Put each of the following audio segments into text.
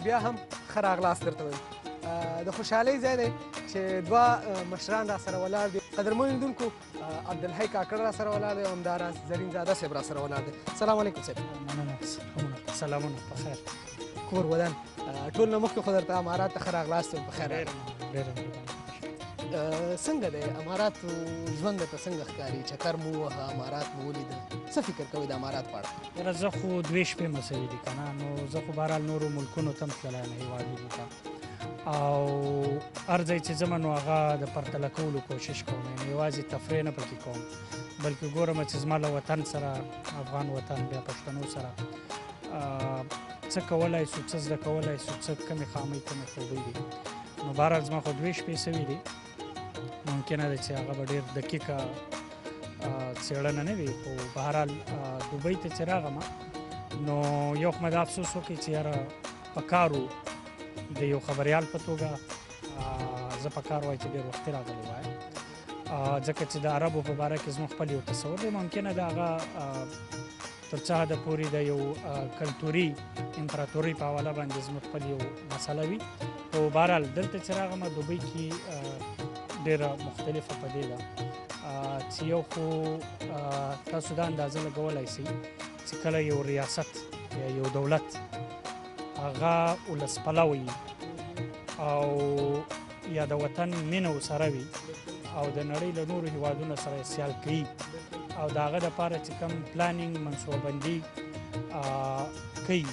بیا هم ښه راغلاست درته وایم. د خوشحالۍ ځای دی چې دوه مشران را سره ولاړ دي. قدرمنو لیدونکو عبدالحی کاکړ را سره ولاړ دی او همداراز زرین زاده صاحب را سره ولاړ دی. سلام علیکم صاحب. مننه، سلامونه، په خیر. کور ودان ټول نه مخکې خو درته امارات ته ښه راغلاست یم. په خیر ډېره څنګه دی اماراتو ژوند درته څنګه ښکاري؟ چکر مو ووهه، امارات مو ولیده، څه فکر کوئ د امارات په اړه؟ یاره زه خو 2 شپې مسوي دي که نه، نو زه خو بهرحال نورو ملکونو ته هم تللی یم، هېوادونو ته، او هر ځای چې ځمه نو هغه د پرتله کولو کوشش کوم، یعنې یوازې تفریح نه پکې کوم، بلکې ګورم چې زما له وطن سره، افغان وطن بیا پښتنو سره څه کولی سو، څه زده کولی سو، څه کمې خامۍ کمې خوبۍ دي. نو بهرحال زما خو 2 شپې سوي دي، ممکنه ده چې هغه به ډېر دقیقه څېړنه نه وي، خو بهرحال دوبۍ ته چې راغلم نو یو خو مې دا افسوس وکړي چې یاره په کار و د یو خبریال په توګه زه په کار وای چې ډېر وختي راغلی وای، ځکه چې د عربو په باره کې زموږ خپل یو تصور دی، ممکنه ده هغه تر څه حده پورې د یو کلتوري امپراتورۍ په حواله باندې زموږ خپل یو مسله وي. خو بهرحال دلته چې راغلم دوبۍ کې ډېره مختلفه په دې ده چې یو خو تاسو دا اندازه لګولی سئ چې کله یو ریاست یا یو دولت هغه ولس پلوی او یا د وطن مینه ورسره وي او د نړۍ له نورو هېوادونو سره سیال کوي او د هغه دپاره چې کوم پلانینګ منصوبه‌بندي کوي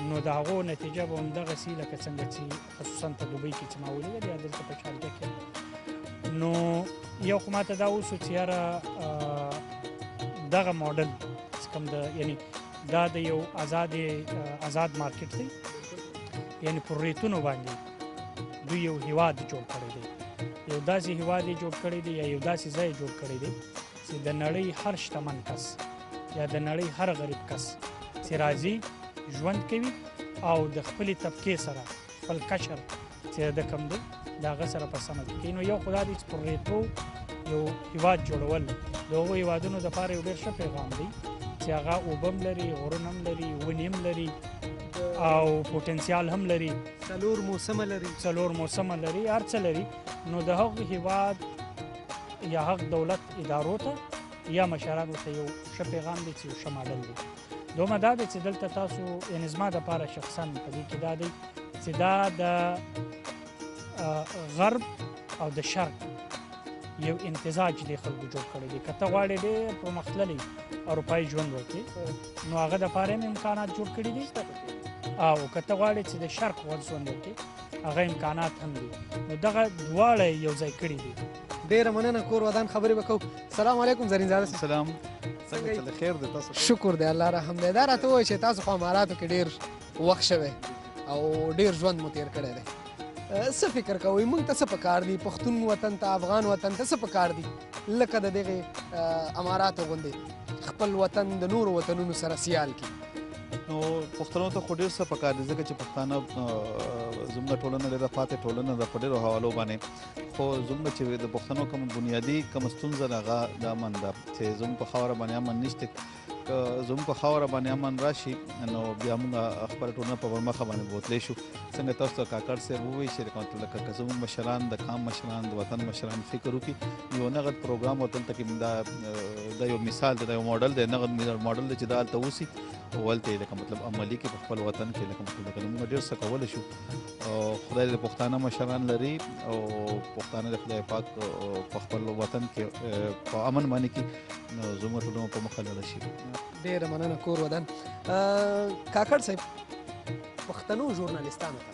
نو د هغو نتیجه به همدغسې لکه څنګه چې خصوصا په دوبۍ کې چې ما ولیدل یا دلته په شارجه کې، نو یو خو ماته دا اوسو چې یاره دغه موډل چې کوم د یعنې دا د یو آزاد مارکیټ دی، یعنې پر ریتونو باندې دوی یو هیواد جوړ کړی دی، یو داسې هیواد یې جوړ کړی دی یا یو داسې ځای جوړ کړی دی چې د نړۍ هر شتمن کس یا د نړۍ هر غریب کس چې راځي ژوند کوي او د خپلې طبقې سره خپل کشر چې د کوم دی د هغه سره په سمه کې کوي. نو یو خو دا دی چې پر ریتو یو هیواد جوړول د هغو هیوادونو دپاره یو ډېر ښه پیغام دی چې هغه اوبه هم لري، غرونه هم لري، ونې هم لري او پوټنسیال هم لري، 4 موسمه لري، 4 موسمه لري، هر څه لري. نو د هغه هیواد یا هغه دولت ادارو ته یا مشرانو ته یو ښه پیغام دی چې یو ښه ماډل دی. دومره دا دی چې دلته تاسو یعنې زما دپاره شخصا په دې کې دا دی چې دا د غرب او د شرق یو امتزاج دی خلکو جوړ کړی دی. که ته غواړې ډېر پرمختللی اروپایي ژوند وکړې نو هغه دپاره هم امکانات جوړ کړي دي، او که ته غواړې چې د شرق غوړ ژوند وکړې هغه امکانات هم دي، نو دغه دواړه یو ځای کړي دي. ډېره مننه، کور ودان خبرې به کوو. سلام علیکم زرین زاده صاحب. سلام، څنګه چل خیر دی تاسو؟ شکر دی الله رحم دی. دا راته ووایي چې تاسو په اماراتو کې ډېر وخت شوی او ډېر ژوند مو تېر کړی دی، څه فکر کوئ موږ ته څه پکار دي؟ پښتون وطن ته، افغان وطن ته څه پکار دي لکه د دغې اماراتو غوندې خپل وطن د نورو وطنونو سره سیال کړي؟ نو پښتنو ته خو ډېر څه پکار دي ځکه چې پښتانه زموږ ټولنه ډېره پاتې ټولنه ده په ډېرو حوالو باندې، خو زموږ چې د پښتنو کوم بنیادي کومه ستونزه ده هغه دا امن ده چې زموږ په خاوره باندې امن نشته. که زموږ په خاوره باندې امن راشي نو بیا موږ خپله ټولنه په برمخه باندې بوتلی شو. څنګه تاسو ته کاکړ صاحب ووایي چې لکه که زموږ مشران د قام مشران د وطن مشران فکر وکړي یو نغد پروګرام او دلته کې دا یو مثال دی، دا یو موډل دی، نغد موډل دی چې دا هلته اوسي او هلته یې لکه مطلب عملي کې په خپل وطن کې لکه مطلب موږ ډېر څه کولی شو. خدای د پښتانه مشران لري او پښتانه د خدای پاک په خپل وطن کې په امن باندې کې زموږ ټولنه په مخه لاړه شي. ډېره مننه کور ودان. کاکړ صاحب، پښتنو ژورنالستانو ته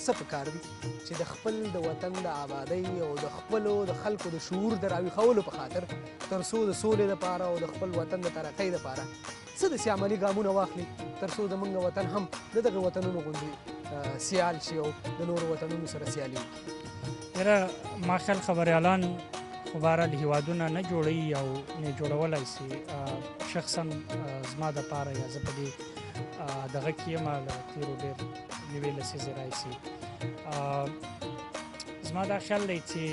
څه پکار دي چې د خپل د وطن د آبادۍ او د خپلو د خلکو د شعور د راویښولو په خاطر تر څو د سولې دپاره او د خپل وطن د ترقۍ دپاره څه داسې عملي ګامونه واخلي تر څو زموږ وطن هم د دغه وطنونو غوندې سیال شي او د نورو وطنونو سره سیالي وکړي؟ یاره ما خیال خبریالان خو بهرحال هېوادونه نه جوړوي او نه جوړولی سي. شخصا زما دپاره یا زه په دې دغه کې یم له تېرو ډېر یوې لسیزې راهیسې زما دا خیال دی چې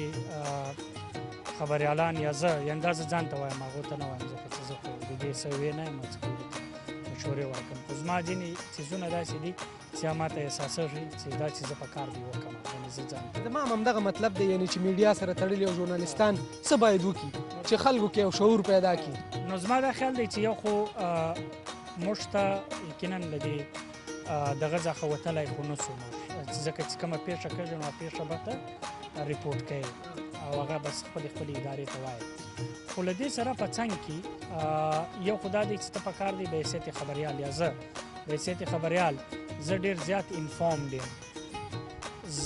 خبریالان یا زه یعنې دا زه ځان ته وایم هغو ته نه وایم ځکه چې زه خو د دې څه ویې نه یم څه مشورې ورکوم، خو زما ځینې څیزونه داسې دي چې چې یا ماته احساسېږي چې دا چې زه په کار دی وکړم یعنې زه ځان زما هم همدغه مطلب دی یعنې چې میډیا سره تړلي او ژورنالستان څه باید وکړي چې خلکو کې یو شعور پیدا کړي. نو زما دا خیال دی چې یو خو موږ ته یقینا له دې دغه څخه وتلی خو نه سو موږ ځکه چې کومه پیښه کېږي نو پیښه به ته ریپورټ کوي او هغه بس خپلې ادارې ته وایي. خو له دې سره په څنګ کې یو خو دا دی چې ته په کار دی بحیثیت خبریال یا زه بحیثیت خبریال زه ډېر زیات انفارمډ یم.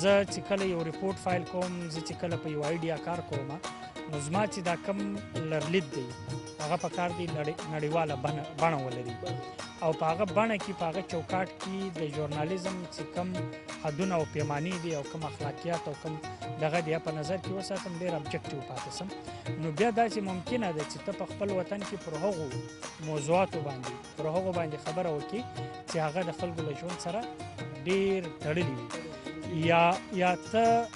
زه چې کله یو ریپورټ فایل کوم زه چې کله په یو آیډیا کار کوم نو زما چې دا کم لرلید دی هغه په کار دی نړیواله بڼه ولري او په هغه بڼه کې په هغه چوکاټ کې د ژورنالیزم چې کم حدونه او پیمانې دي او کم اخلاقیات او کم دغه دی په نظر کې وساتم ډېر ابجکټیو پاتې سم. نو بیا داسې ممکنه ده چې ته په خپل وطن کې پر هغو موضوعاتو باندې خبره وکړي چې هغه د خلکو له ژوند سره ډېر تړلي وي یا ته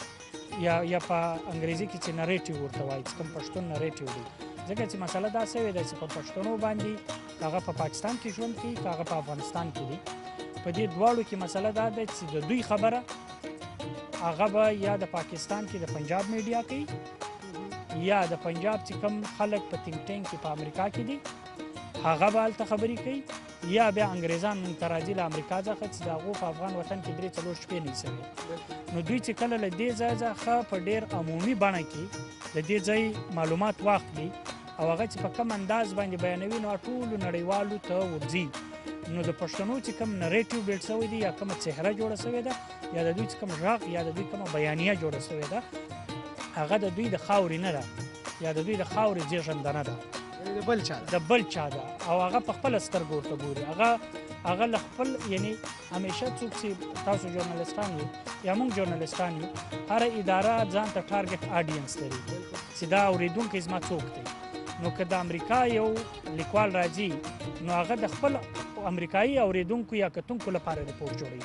یا په انګریزي کې چې نریټیو ورته وایي چې کوم پښتون نریټیو دی ځکه چې مسله دا سوې ده چې په پښتنو باندې هغه په پاکستان کې ژوند کوي که هغه په افغانستان کې دی په دې دواړو کې مسله دا ده چې د دوی خبره هغه به یا د پاکستان کې د پنجاب میډیا کوي یا د پنجاب چې کوم خلک په تینک ټینک کې په امریکا کې دي هغه به هلته خبرې کوي یا بیا انګریزان ته راځي له امریکا څخه چې د هغو په افغان وطن کې 3-4 شپې نه ایسوي. نو دوی چې کله له دې ځای څخه په ډېر عمومي بڼه کې د دې ځای معلومات واخلي او هغه چې په کم انداز باندې بیانوي نو ټولو نړیوالو ته ورځي. نو د پښتنو چې کوم نریټیو بیلډ شوی دی یا کومه څهره جوړه شوې ده یا د دوی چې کوم غږ یا د دوی کومه بیانیه جوړه شوې ده هغه د دوی د خاورې نه ده یا د دوی د خاورې زېږنده نه ده د بل چا ده او هغه په خپله سترګو ورته ګوري هغه له خپل یعنې همیشه څوک چې تاسو ژورنالستان یو یا موږ ژورنالستان یو هره اداره ځان ته ټارګټ آډینس لري چې دا اورېدونکی زما څوک دی. نو که د امریکا یو لیکوال راځي نو هغه د خپل امریکایي اورېدونکو یا کتونکو لپاره ریپورټ جوړوي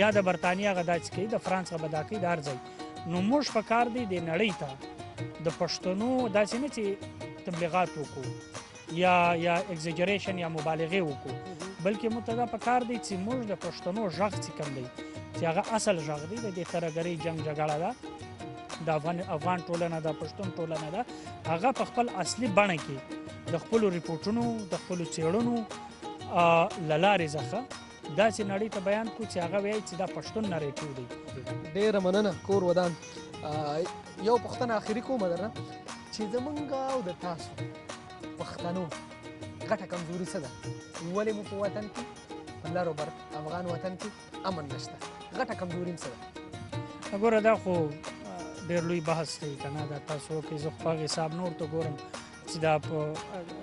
یا د برطانیې هغه دا چې کوي د فرانس هغه دا کوي د هر ځای. نو موږ په کار دی د نړۍ ته د پښتنو داسې نه چې تبلیغات وکړو یا اگزیجریشن یا مبالغې وکړو بلکې موږ ته دا په کار دی چې موږ د پښتنو غږ چې کوم دی چې هغه اصل غږ دی د دې ترهګرۍ جنګ جګړه ده د افغان ټولنه ده پښتون ټولنه ده هغه په خپل اصلي بڼه کې د خپلو ریپورټونو د خپلو څېړنو له لارې څخه داسې نړۍ ته بیان کړو چې هغه وایي چې دا پښتون نریټیو دی. ډېره مننه کور ودان. یو پوښتنه اخري کومه درنه چې زمونږ او د تاسو پښتنو غټه کمزوري څه ده ولې مو په وطن کې په لر و بر افغان وطن کې امن نشته غټه کمزوري څه ده؟ ګوره دا خو ډېر لوی بحث دی که نه دا تاسو وکړئ زه خو په هغې حساب نور ته ګورم چې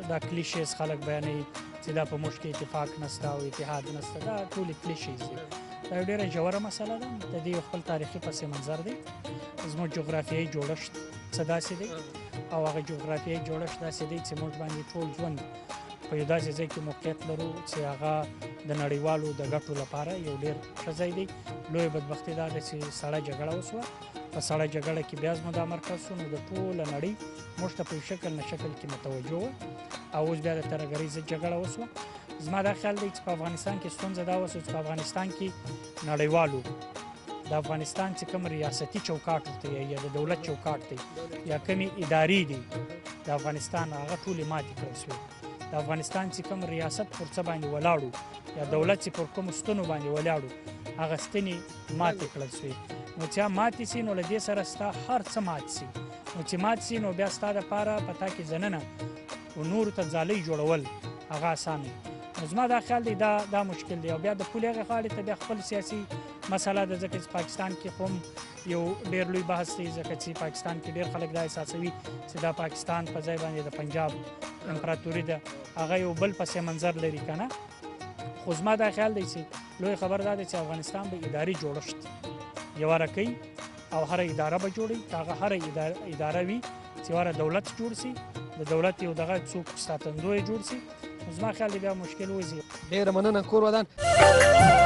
دا کلیشیز خلک بیانوي چې دا په موږ کې اتفاق نشته او اتحاد نشته دا ټولې کلیشیز دي. دا یو ډېره ژوره مسله ده د دې یو خپل تاریخي پس منظر دی زموږ جغرافیایي جوړښت څه داسې دی او هغه جغرافیایي جوړښت داسې دی چې موږ باندې ټول ژوند په یو داسې ځای کې موقعیت لرو چې هغه د نړیوالو د ګټو لپاره یو ډېر ښه ځای دی. لویه بدبختي دا ده چې سړه جګړه وسوه په سړه جګړه کې بیا زموږ دا مرکز شو نو د ټوله نړۍ موږ ته په یو شکل نه شکل کې متوجه وه او اوس بیا د ترهګرۍ ضد جګړه وسوه. زما دا خیال دی چې په افغانستان کې ستونزه دا وسوه چې په افغانستان کې نړیوالو د افغانستان چې کوم ریاستي چوکاټ ورته یا د دولت چوکاټ دی یا کومې ادارې دي د افغانستان هغه ټولې ماتې کړل شوې. د افغانستان چې کوم ریاست پر څه باندې ولاړو یا دولت چې پر کومو ستنو باندې ولاړو هغه ستنې ماتې کړل شوې. نو چې ماتې سي نو له دې سره ستا هر څه مات سي نو چې مات سي نو بیا ستا دپاره په تا کې زننه و نورو ته ځالۍ جوړول هغه اسان دی. نو زما دا خیال دی دا مشکل دی او بیا د پولې هغې غاړې ته بیا خپل سیاسي مسله ده ځکه چې پاکستان کې خو هم یو ډېر لوی بحث دی ځکه چې پاکستان کې ډېر خلک دا احساسوي چې دا پاکستان په ځای باندې د پنجاب امپراتوري ده هغه یو بل پس منظر لري که نه. خو زما دا خیال دی چې لوی خبر دا دی چې افغانستان به اداري جوړښت یواره کوي او هره اداره به جوړوي که هغه هره اداره وي چې واره دولت جوړ سي د دولت یو دغه څوک ساتندوی جوړ سي زما خیال دی بیا مشکل وځي. ډېره مننه کور ودان.